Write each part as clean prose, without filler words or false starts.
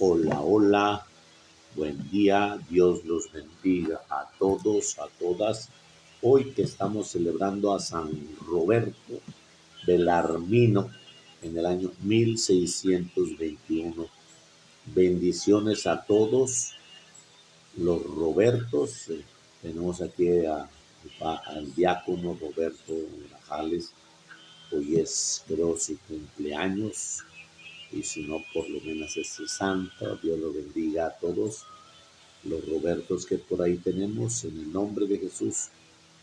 Hola, hola, buen día, Dios los bendiga a todos, a todas. Hoy que estamos celebrando a San Roberto Belarmino en el año 1621. Bendiciones a todos los Robertos. Tenemos aquí al diácono Roberto Grajales. Hoy es, creo, su cumpleaños. Y si no, por lo menos es su santo. Dios lo bendiga a todos los Robertos que por ahí tenemos, en el nombre de Jesús,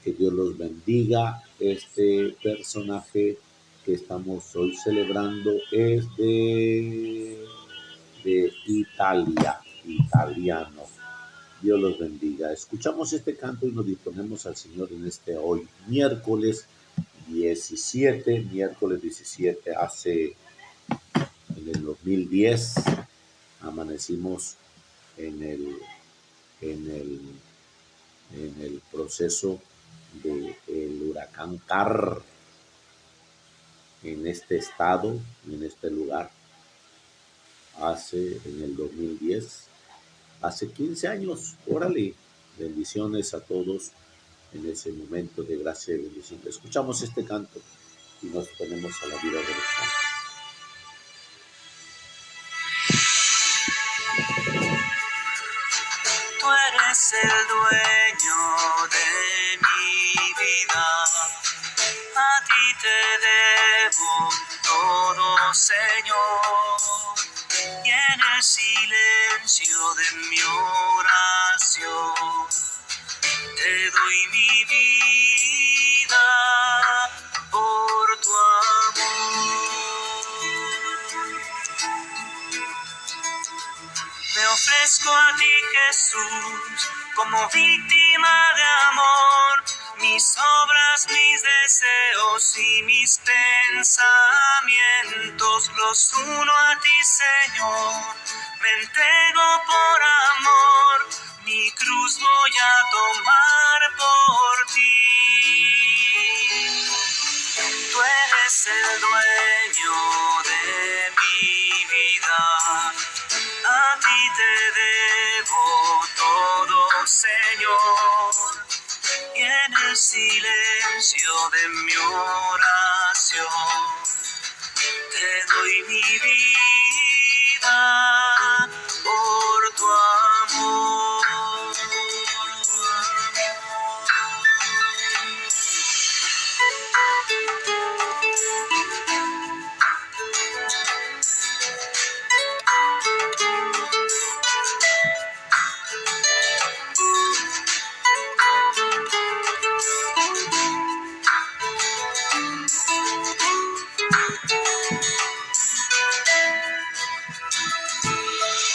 que Dios los bendiga. Este personaje que estamos hoy celebrando es de Italia, italiano. Dios los bendiga. Escuchamos este canto y nos disponemos al Señor en este hoy, miércoles 17, hace en el 2010, amanecimos en el, en el, en el proceso del huracán Carr en este estado, en este lugar, en el 2010, hace 15 años. Órale, bendiciones a todos en ese momento de gracia y bendición. Escuchamos este canto y nos ponemos a la vida de los santos. Tú eres el dueño de mi vida, a ti te debo todo, Señor, y en el silencio de mi oración te doy mi vida por tu amor. Me ofrezco a ti, Jesús, como víctima de amor, mis obras, mis deseos y mis pensamientos los uno a ti, Señor. Me entrego por amor, mi cruz voy a tomar por ti. Tú eres el dueño de mi vida, a ti te debo todo, Señor, y en el silencio de mi oración te doy mi vida por tu amor.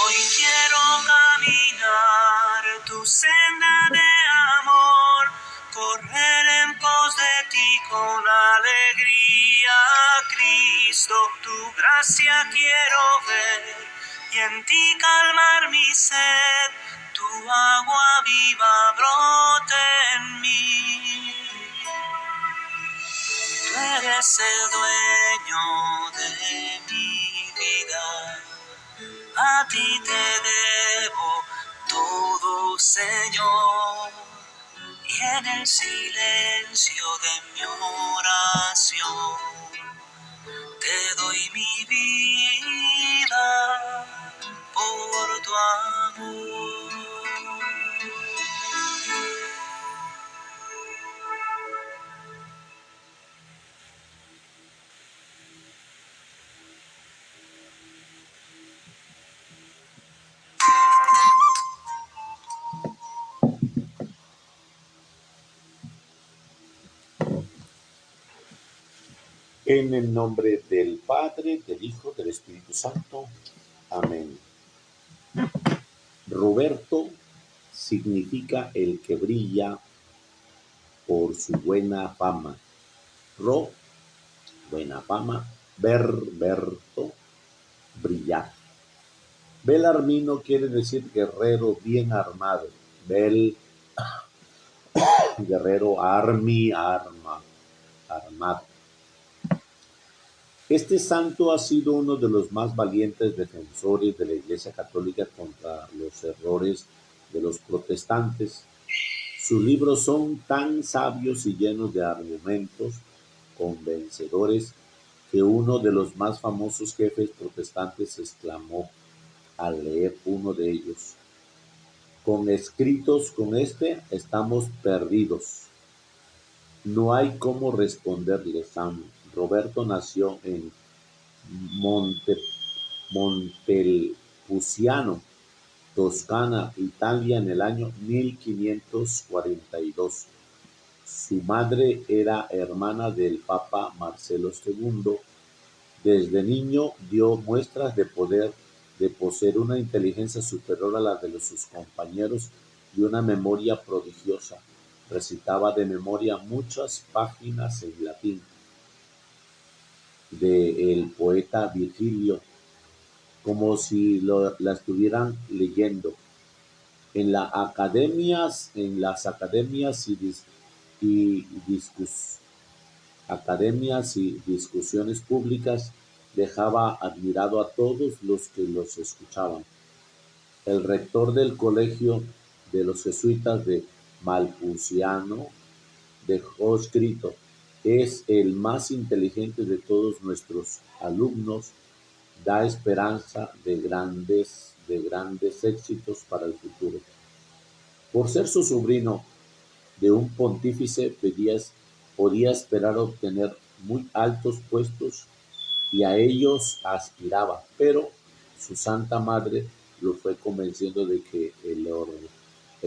Hoy quiero caminar tu senda de amor, correr en pos de ti con alegría, Cristo. Tu gracia quiero ver y en ti calmar mi sed, tu agua viva brote en mí. Tú eres el dueño de mi vida, a ti te debo todo, Señor, y en el silencio de mi oración te doy mi vida por tu amor. En el nombre del Padre, del Hijo, del Espíritu Santo. Amén. Roberto significa el que brilla por su buena fama. Buena fama. Berto, brillar. Belarmino quiere decir guerrero bien armado. Guerrero, armado. Este santo ha sido uno de los más valientes defensores de la Iglesia Católica contra los errores de los protestantes. Sus libros son tan sabios y llenos de argumentos convencedores que uno de los más famosos jefes protestantes exclamó al leer uno de ellos: con escritos con este estamos perdidos. No hay cómo responderle. San Roberto nació en Monte, Montepulciano, Toscana, Italia, en el año 1542. Su madre era hermana del Papa Marcelo II. Desde niño dio muestras de poseer una inteligencia superior a la de sus compañeros y una memoria prodigiosa. Recitaba de memoria muchas páginas en latín del poeta Virgilio, como si la estuvieran leyendo. En las academias y discus- academias y discusiones públicas dejaba admirado a todos los que los escuchaban. El rector del colegio de los jesuitas de Malpusciano dejó escrito: es el más inteligente de todos nuestros alumnos, da esperanza de grandes éxitos para el futuro. Por ser su sobrino de un pontífice, podía esperar obtener muy altos puestos y a ellos aspiraba, pero su Santa Madre lo fue convenciendo de que el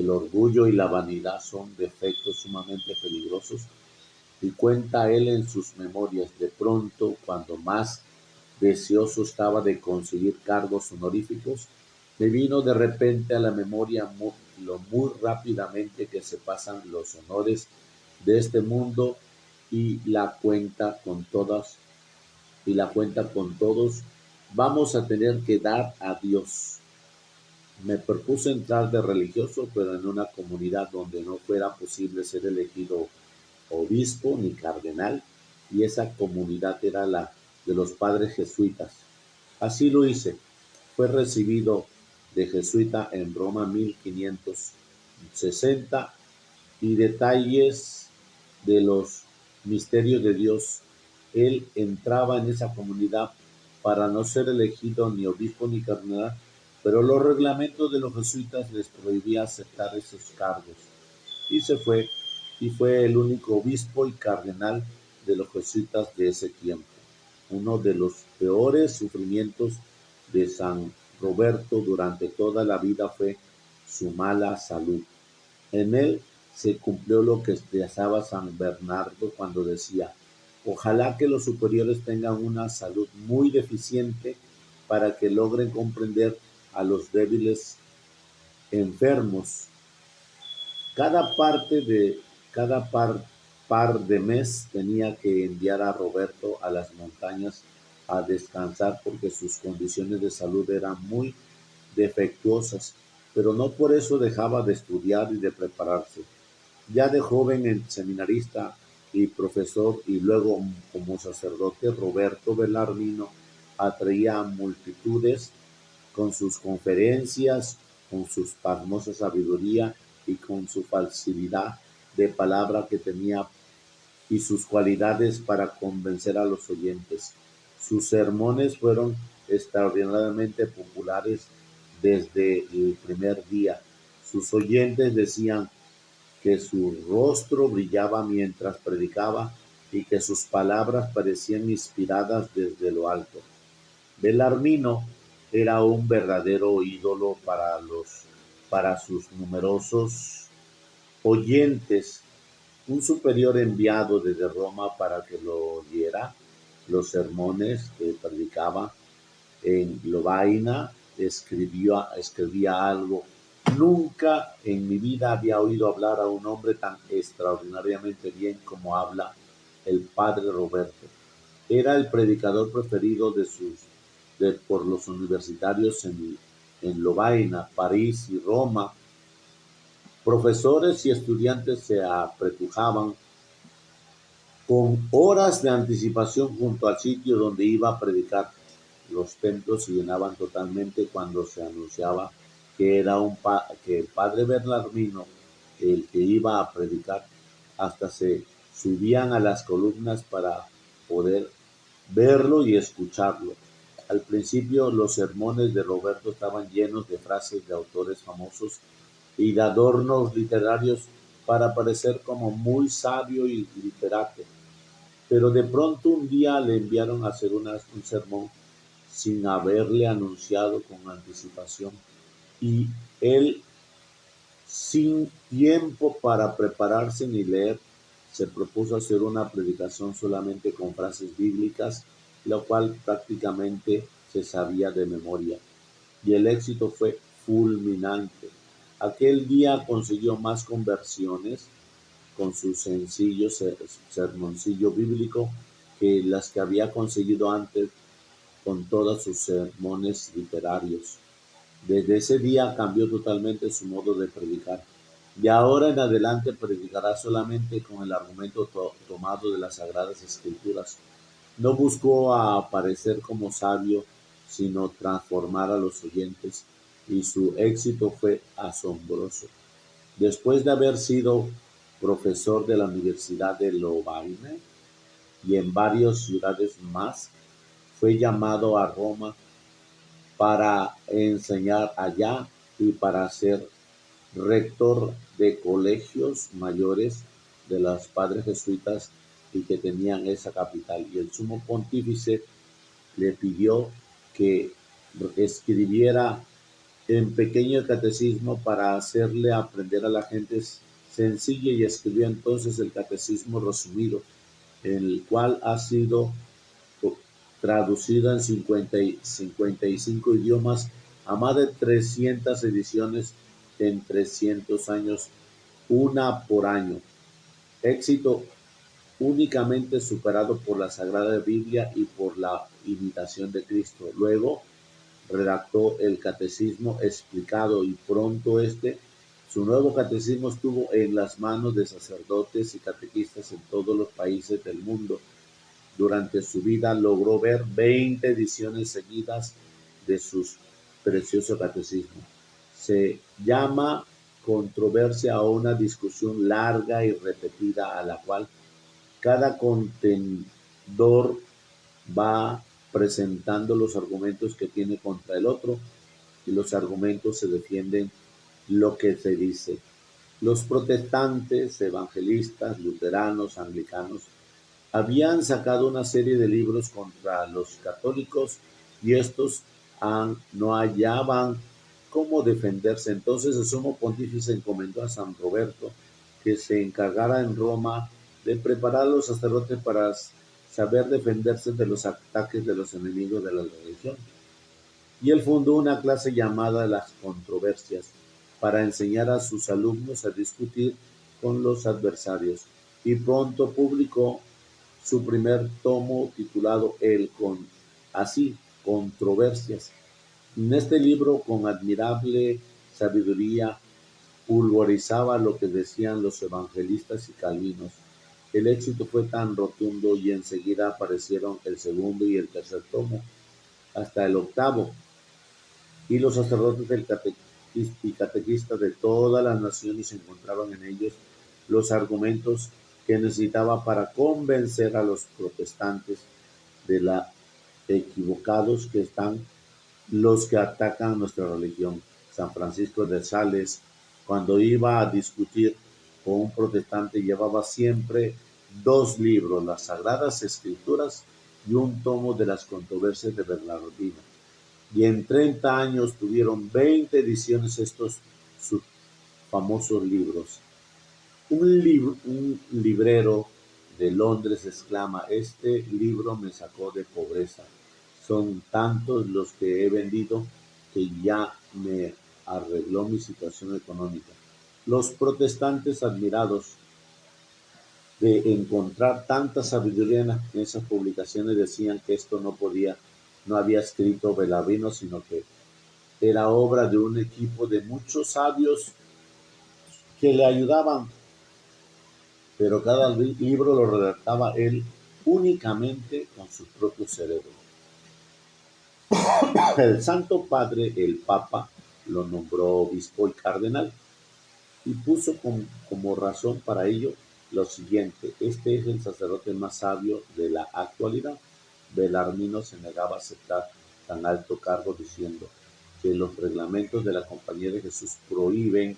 orgullo y la vanidad son defectos sumamente peligrosos, y cuenta él en sus memorias: de pronto, cuando más deseoso estaba de conseguir cargos honoríficos, me vino de repente a la memoria lo muy rápidamente que se pasan los honores de este mundo y la cuenta con todas y la cuenta con todos vamos a tener que dar a Dios. Me propuse entrar de religioso, pero en una comunidad donde no fuera posible ser elegido obispo ni cardenal, y esa comunidad era la de los padres jesuitas. Así lo hice. Fue recibido de jesuita en Roma 1560 y detalles de los misterios de Dios. Él entraba en esa comunidad para no ser elegido ni obispo ni cardenal, pero los reglamentos de los jesuitas les prohibía aceptar esos cargos. Y se fue, y fue el único obispo y cardenal de los jesuitas de ese tiempo. Uno de los peores sufrimientos de San Roberto durante toda la vida fue su mala salud. En él se cumplió lo que expresaba San Bernardo cuando decía: ojalá que los superiores tengan una salud muy deficiente para que logren comprender a los débiles enfermos. Cada parte de cada par de mes tenía que enviar a Roberto a las montañas a descansar porque sus condiciones de salud eran muy defectuosas, pero no por eso dejaba de estudiar y de prepararse. Ya de joven en seminarista y profesor y luego como sacerdote, Roberto Bellarmino atraía a multitudes con sus conferencias, con su pasmosa sabiduría y con su facilidad de palabra que tenía y sus cualidades para convencer a los oyentes. Sus sermones fueron extraordinariamente populares desde el primer día. Sus oyentes decían que su rostro brillaba mientras predicaba y que sus palabras parecían inspiradas desde lo alto. Bellarmino era un verdadero ídolo para sus numerosos oyentes. Un superior enviado desde Roma para que lo oyera los sermones que predicaba en Lovaina escribía algo: nunca en mi vida había oído hablar a un hombre tan extraordinariamente bien como habla el padre Roberto. Era el predicador preferido por los universitarios en Lovaina, París y Roma. Profesores y estudiantes se apretujaban con horas de anticipación junto al sitio donde iba a predicar. Los templos se llenaban totalmente cuando se anunciaba que era que el padre Bernardino el que iba a predicar. Hasta se subían a las columnas para poder verlo y escucharlo. Al principio los sermones de Roberto estaban llenos de frases de autores famosos y de adornos literarios para parecer como muy sabio y literato. Pero de pronto un día le enviaron a hacer un sermón sin haberle anunciado con anticipación y él, sin tiempo para prepararse ni leer, se propuso hacer una predicación solamente con frases bíblicas, lo cual prácticamente se sabía de memoria. Y el éxito fue fulminante. Aquel día consiguió más conversiones con su sencillo sermoncillo bíblico que las que había conseguido antes con todos sus sermones literarios. Desde ese día cambió totalmente su modo de predicar. De ahora en adelante predicará solamente con el argumento tomado de las Sagradas Escrituras. No buscó aparecer como sabio, sino transformar a los oyentes, y su éxito fue asombroso. Después de haber sido profesor de la Universidad de Lovaina y en varias ciudades más, fue llamado a Roma para enseñar allá y para ser rector de colegios mayores de los padres jesuitas y que tenían esa capital. Y el sumo pontífice le pidió que escribiera en pequeño catecismo para hacerle aprender a la gente sencilla, y escribió entonces el catecismo resumido, el cual ha sido traducida en 55 idiomas a más de 300 ediciones en 300 años, una por año. Éxito únicamente superado por la Sagrada Biblia y por la imitación de Cristo. Luego redactó el catecismo explicado y pronto su nuevo catecismo estuvo en las manos de sacerdotes y catequistas en todos los países del mundo. Durante su vida logró ver 20 ediciones seguidas de su precioso catecismo. Se llama controversia a una discusión larga y repetida a la cual cada contendor va presentando los argumentos que tiene contra el otro, y los argumentos se defienden lo que se dice. Los protestantes, evangelistas, luteranos, anglicanos habían sacado una serie de libros contra los católicos y estos no hallaban cómo defenderse. Entonces el sumo pontífice encomendó a San Roberto que se encargara en Roma de preparar a los sacerdotes para saber defenderse de los ataques de los enemigos de la religión. Y él fundó una clase llamada las controversias para enseñar a sus alumnos a discutir con los adversarios, y pronto publicó su primer tomo titulado así, Controversias. En este libro, con admirable sabiduría, pulverizaba lo que decían los evangelistas y calvinos. El éxito fue tan rotundo y enseguida aparecieron el segundo y el tercer tomo, hasta el octavo, y los sacerdotes y catequistas de todas las naciones encontraban en ellos los argumentos que necesitaba para convencer a los protestantes de la equivocados que están los que atacan nuestra religión. San Francisco de Sales, cuando iba a discutir con un protestante, llevaba siempre dos libros, las Sagradas Escrituras y un tomo de las controversias de Bernardino. Y en 30 años tuvieron 20 ediciones estos sus famosos libros. Un librero de Londres exclama: este libro me sacó de pobreza. Son tantos los que he vendido que ya me arregló mi situación económica. Los protestantes, admirados de encontrar tanta sabiduría en esas publicaciones, decían que esto no había escrito Bernardino, sino que era obra de un equipo de muchos sabios que le ayudaban. pero cada libro lo redactaba él únicamente con su propio cerebro. El Santo Padre, el Papa, lo nombró obispo y cardenal y puso como razón para ello lo siguiente: este es el sacerdote más sabio de la actualidad. Belarmino se negaba a aceptar tan alto cargo diciendo que los reglamentos de la Compañía de Jesús prohíben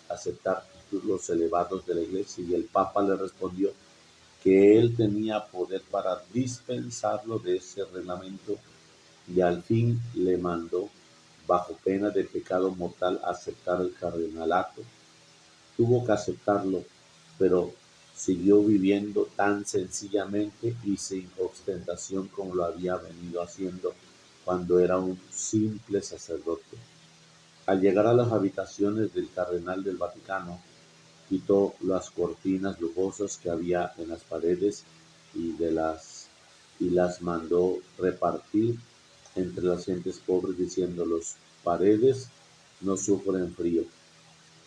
aceptar títulos elevados de la Iglesia, y el Papa le respondió que él tenía poder para dispensarlo de ese reglamento, y al fin le mandó, bajo pena de pecado mortal, aceptar el cardenalato. Tuvo que aceptarlo, pero siguió viviendo tan sencillamente y sin ostentación como lo había venido haciendo cuando era un simple sacerdote. Al llegar a las habitaciones del cardenal del Vaticano, quitó las cortinas lujosas que había en las paredes y las mandó repartir entre las gentes pobres, diciendo: los paredes no sufren frío.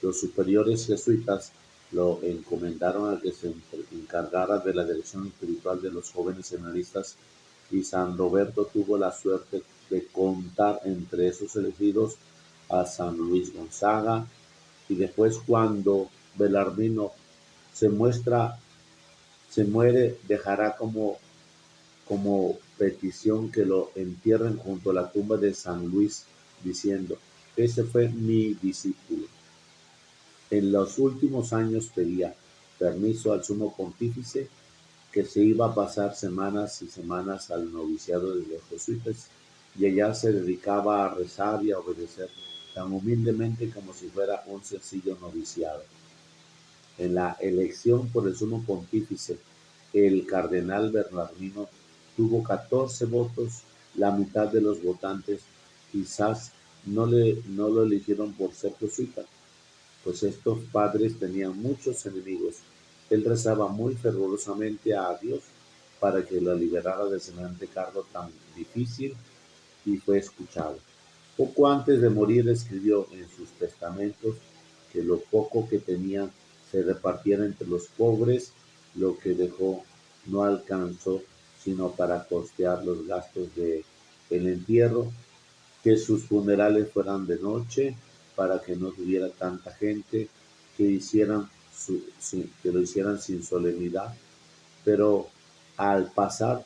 Los superiores jesuitas lo encomendaron a que se encargara de la dirección espiritual de los jóvenes seminaristas, y San Roberto tuvo la suerte de contar entre esos elegidos a San Luis Gonzaga. Y después, cuando Belarmino se muere, dejará como petición que lo entierren junto a la tumba de San Luis, diciendo: ese fue mi discípulo. En los últimos años pedía permiso al sumo pontífice, que se iba a pasar semanas y semanas al noviciado de los jesuitas, y allá se dedicaba a rezar y a obedecer tan humildemente como si fuera un sencillo noviciado. En la elección por el sumo pontífice, el cardenal Bernardino tuvo 14 votos. La mitad de los votantes quizás no lo eligieron por ser jesuita, pues estos padres tenían muchos enemigos. Él rezaba muy fervorosamente a Dios para que lo liberara de semejante cargo tan difícil, y fue escuchado. Poco antes de morir escribió en sus testamentos que lo poco que tenía se repartiera entre los pobres. Lo que dejó no alcanzó sino para costear los gastos de el entierro, que sus funerales fueran de noche para que no tuviera tanta gente, que lo hicieran sin solemnidad. Pero al pasar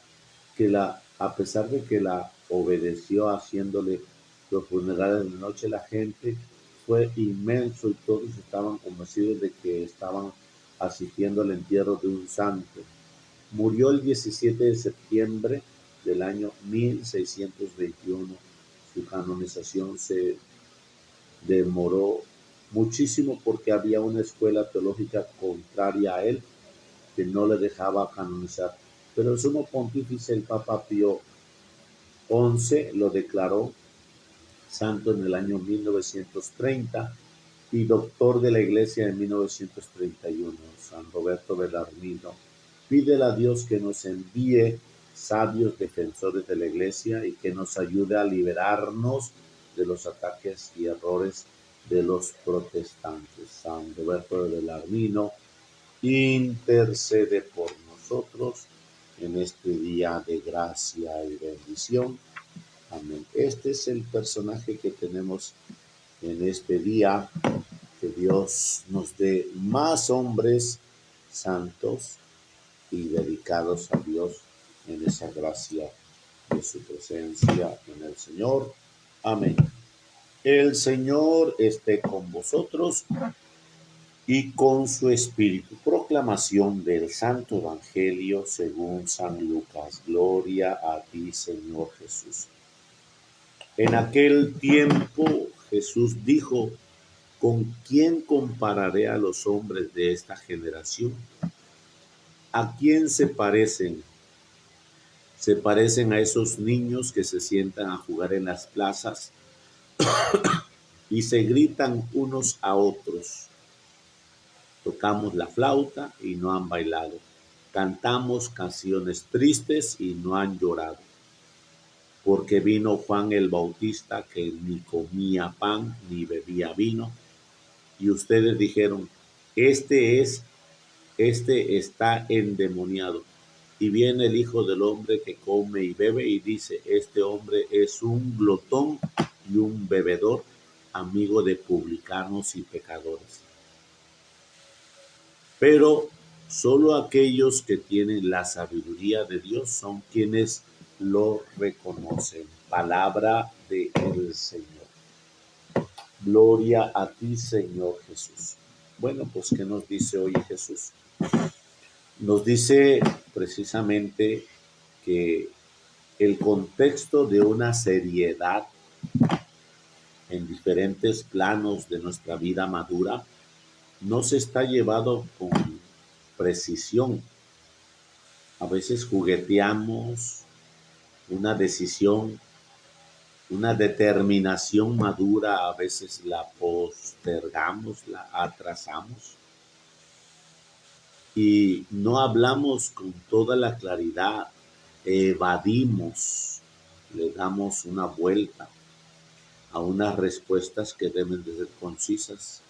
a pesar de que la obedeció haciéndole los funerales de noche, la gente fue inmenso y todos estaban convencidos de que estaban asistiendo al entierro de un santo. Murió el 17 de septiembre del año 1621. Su canonización se demoró muchísimo porque había una escuela teológica contraria a él que no le dejaba canonizar. Pero el sumo pontífice, el Papa Pío XI, lo declaró santo en el año 1930 y doctor de la Iglesia en 1931. San Roberto Belarmino pídele a Dios que nos envíe sabios defensores de la Iglesia y que nos ayude a liberarnos de los ataques y errores de los protestantes. San Roberto de Belarmino, intercede por nosotros en este día de gracia y bendición. Amén. Este es el personaje que tenemos en este día. Que Dios nos dé más hombres santos y dedicados a Dios en esa gracia de su presencia en el Señor. Amén. El Señor esté con vosotros y con su espíritu. Proclamación del Santo Evangelio según San Lucas. Gloria a ti, Señor Jesús. En aquel tiempo Jesús dijo: ¿con quién compararé a los hombres de esta generación? ¿A quién se parecen? Se parecen a esos niños que se sientan a jugar en las plazas y se gritan unos a otros: tocamos la flauta y no han bailado, cantamos canciones tristes y no han llorado. Porque vino Juan el Bautista, que ni comía pan ni bebía vino, y ustedes dijeron: este es este está endemoniado. Y viene el Hijo del Hombre que come y bebe y dice, este hombre es un glotón y un bebedor, amigo de publicanos y pecadores. Pero solo aquellos que tienen la sabiduría de Dios son quienes lo reconocen. Palabra del Señor. Gloria a ti, Señor Jesús. Bueno, pues, ¿qué nos dice hoy Jesús? Nos dice precisamente que el contexto de una seriedad en diferentes planos de nuestra vida madura no se está llevado con precisión. A veces jugueteamos una decisión, una determinación madura, a veces la postergamos, la atrasamos y no hablamos con toda la claridad, evadimos, le damos una vuelta a unas respuestas que deben de ser concisas,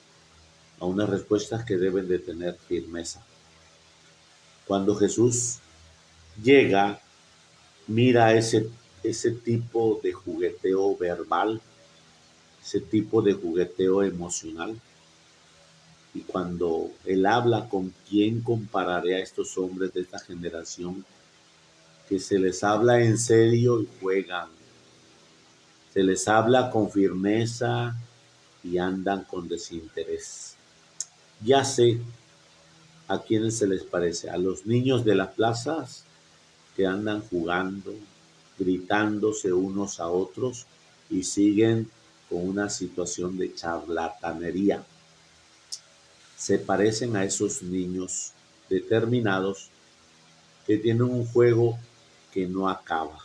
a unas respuestas que deben de tener firmeza. Cuando Jesús llega, mira ese tipo de jugueteo verbal, ese tipo de jugueteo emocional. Y cuando Él habla, ¿con quién compararé a estos hombres de esta generación que se les habla en serio y juegan? Se les habla con firmeza y andan con desinterés. Ya sé a quiénes se les parece, a los niños de las plazas que andan jugando, gritándose unos a otros y siguen con una situación de charlatanería. Se parecen a esos niños determinados que tienen un juego que no acaba.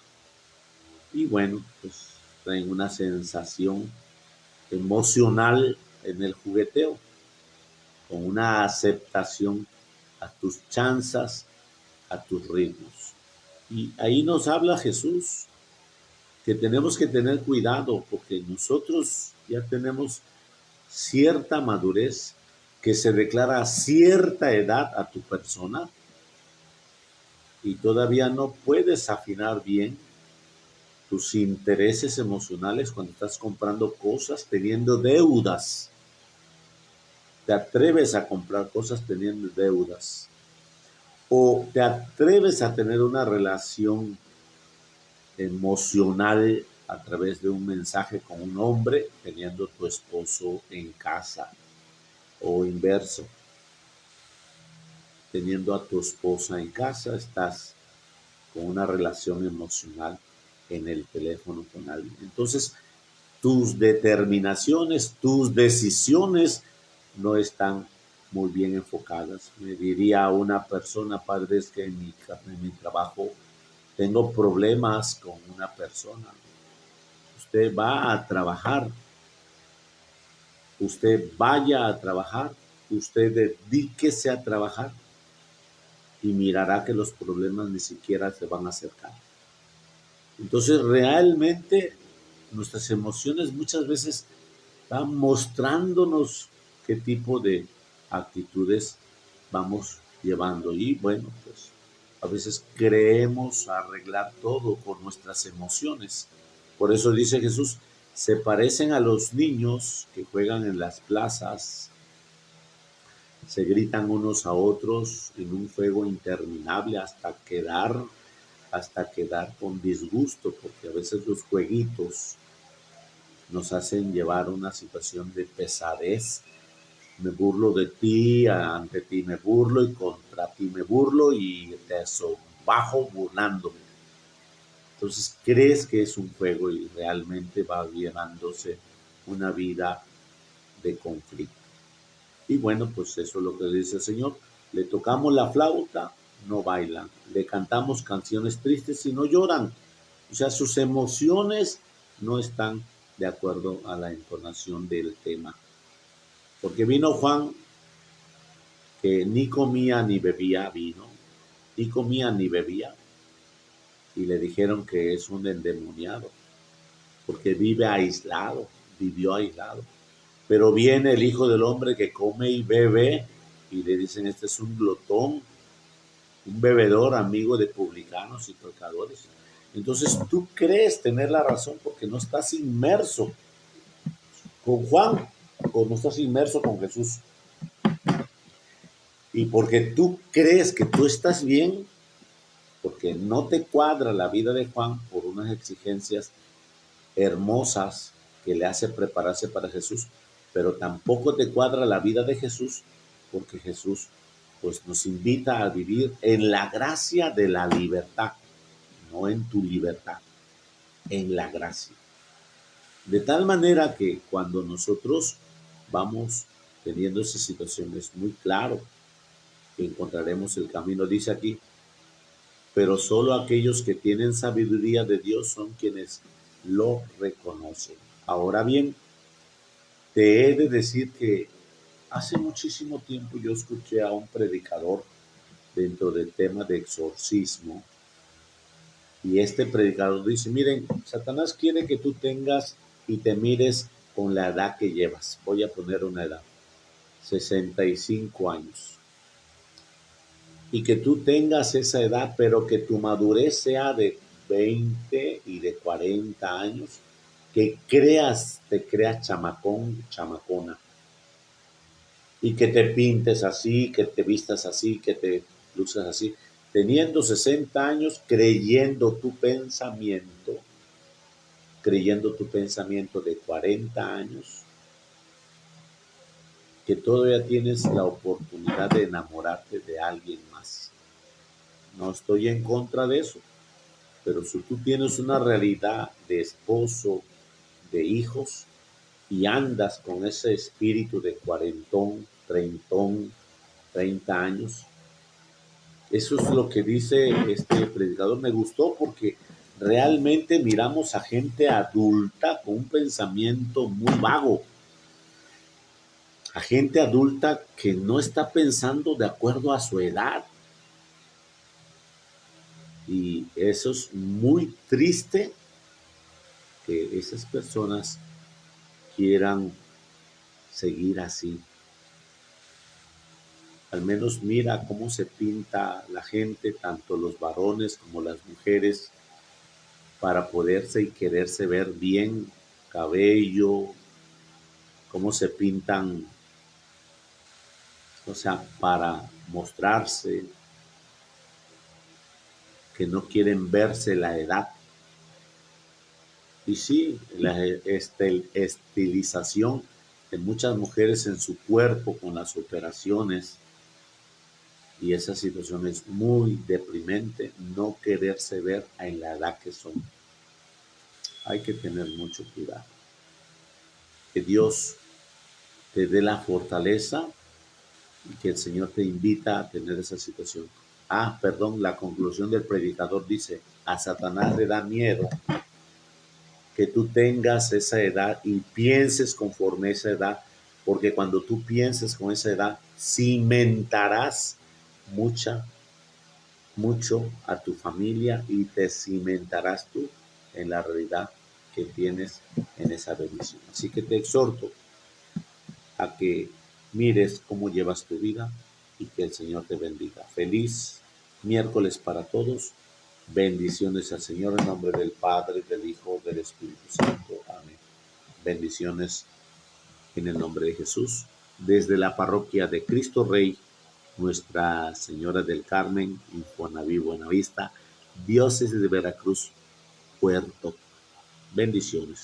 Y bueno, pues traen una sensación emocional en el jugueteo, con una aceptación a tus chanzas, a tus ritmos. Y ahí nos habla Jesús que tenemos que tener cuidado porque nosotros ya tenemos cierta madurez que se declara a cierta edad a tu persona y todavía no puedes afinar bien tus intereses emocionales cuando estás comprando cosas, teniendo deudas. Te atreves a comprar cosas teniendo deudas. O te atreves a tener una relación emocional a través de un mensaje con un hombre teniendo tu esposo en casa. O inverso. Teniendo a tu esposa en casa, estás con una relación emocional en el teléfono con alguien. Entonces, tus determinaciones, tus decisiones no están muy bien enfocadas. Me diría una persona, padre, es que en mi trabajo tengo problemas con una persona. Usted va a trabajar, usted vaya a trabajar, usted dedíquese a trabajar y mirará que los problemas ni siquiera se van a acercar. Entonces, realmente nuestras emociones muchas veces van mostrándonos qué tipo de actitudes vamos llevando. Y bueno, pues a veces creemos arreglar todo con nuestras emociones. Por eso dice Jesús, se parecen a los niños que juegan en las plazas, se gritan unos a otros en un juego interminable hasta quedar con disgusto, porque a veces los jueguitos nos hacen llevar una situación de pesadez. Me burlo de ti, ante ti me burlo y contra ti me burlo y te bajo burlándome. Entonces crees que es un juego y realmente va llevándose una vida de conflicto. Y bueno, pues eso es lo que dice el Señor. Le tocamos la flauta, no bailan. Le cantamos canciones tristes y no lloran. O sea, sus emociones no están de acuerdo a la entonación del tema. Porque vino Juan, que ni comía ni bebía vino, ni comía ni bebía, y le dijeron que es un endemoniado, porque vivió aislado. Pero viene el Hijo del Hombre que come y bebe, y le dicen, este es un glotón, un bebedor, amigo de publicanos y pecadores. Entonces tú crees tener la razón porque no estás inmerso con Juan o no estás inmerso con Jesús. Y porque tú crees que tú estás bien, porque no te cuadra la vida de Juan por unas exigencias hermosas que le hace prepararse para Jesús, pero tampoco te cuadra la vida de Jesús, porque Jesús pues nos invita a vivir en la gracia de la libertad, no en tu libertad, en la gracia. De tal manera que cuando nosotros vamos teniendo esas situaciones, muy claro que encontraremos el camino. Dice aquí, pero solo aquellos que tienen sabiduría de Dios son quienes lo reconocen. Ahora bien, te he de decir que hace muchísimo tiempo yo escuché a un predicador dentro del tema de exorcismo, y este predicador dice, miren, Satanás quiere que tú tengas y te mires con la edad que llevas. Voy a poner una edad, 65 años. Y que tú tengas esa edad, pero que tu madurez sea de 20 y de 40 años, que te creas chamacón, chamacona, y que te pintes así, que te vistas así, que te luces así, teniendo 60 años, creyendo tu pensamiento de 40 años, que todavía tienes la oportunidad de enamorarte de alguien más. No estoy en contra de eso, pero si tú tienes una realidad de esposo, de hijos, y andas con ese espíritu de cuarentón, treintón, 30 años, eso es lo que dice este predicador. Me gustó porque realmente miramos a gente adulta con un pensamiento muy vago, a gente adulta que no está pensando de acuerdo a su edad. Y eso es muy triste, que esas personas quieran seguir así. Al menos mira cómo se pinta la gente, tanto los varones como las mujeres, para poderse y quererse ver bien, cabello, cómo se pintan, o sea, para mostrarse, que no quieren verse la edad. Y sí, la estilización de muchas mujeres en su cuerpo con las operaciones, y esa situación es muy deprimente, no quererse ver en la edad que son. Hay que tener mucho cuidado. Que Dios te dé la fortaleza y que el Señor te invita a tener esa situación. La conclusión del predicador dice, a Satanás le da miedo que tú tengas esa edad y pienses conforme a esa edad, porque cuando tú pienses con esa edad, cimentarás mucho a tu familia y te cimentarás tú en la realidad que tienes en esa bendición. Así que te exhorto a que mires cómo llevas tu vida y que el Señor te bendiga. Feliz miércoles para todos. Bendiciones al Señor en nombre del Padre, del Hijo, del Espíritu Santo. Amén. Bendiciones en el nombre de Jesús. Desde la parroquia de Cristo Rey, Nuestra Señora del Carmen, Infonaví Buenavista, Diócesis de Veracruz, Puerto. Bendiciones.